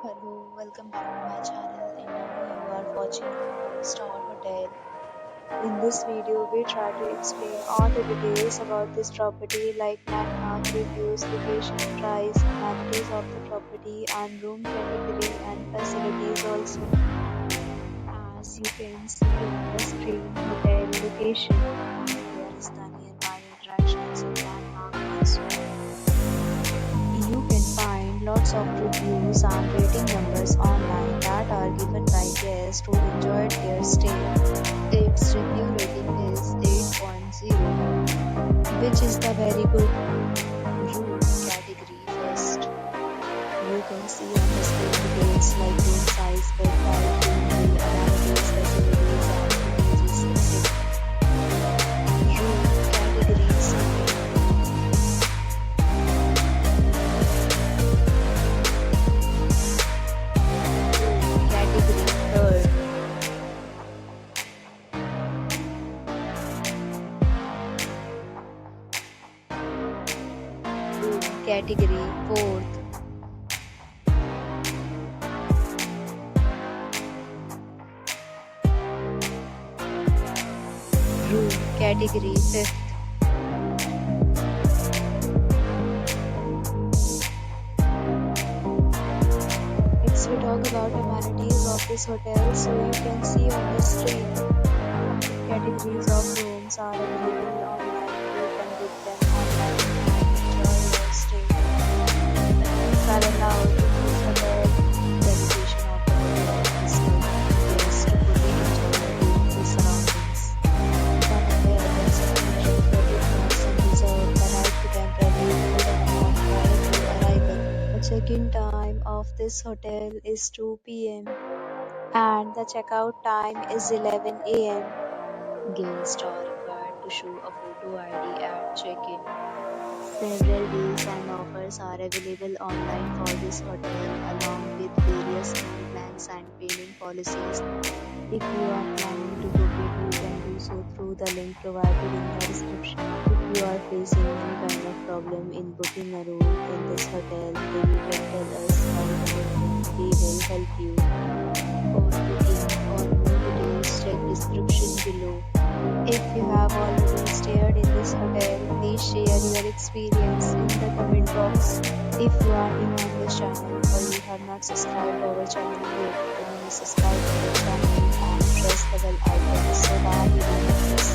Hello, welcome back to my channel and now you are watching a 4-star hotel. In this video, we try to explain all the details about this property like landmark, reviews, location, price, amenities of the property and room category and facilities also. As you can see on the screen, hotel location and there is the nearby attractions and landmark also. You can find lots of reviews and rating numbers online that are given by guests who enjoyed their stay. Its review rating is 8.0, which is the very good. Room category first. You can see on the screen details like room size, bed type, room view, amenities, facilities, and images. Room category second. Category third. Room category fourth. Room category fifth. Next we talk about amenities of this hotel, so you can see on the screen. Categories of rooms are available online. You can book them online and enjoy your stay. Pets are allowed in this hotel. The location of the hotel is good for guests to fully enjoy the surroundings. The hotel is official credit and reserve the right to temporarily hold an amount prior to arrival. The check-in time of this hotel is 2 p.m. and the checkout time is 11 a.m. Guests are required to show a photo ID at check-in. Several deals and offers are available online for this hotel along with various meal plans and payment policies. If you are planning to book it, you can do so through the link provided in the description. If you are facing any kind of problem in booking a room in this hotel, then you can tell us right away. We will help you. For booking or more details, check description below. If you have already stayed in this hotel, please share your experience in the comment box. If you are new on this channel or you have not subscribed our channel yet, then you subscribe our channel and press the bell icon so that you don't miss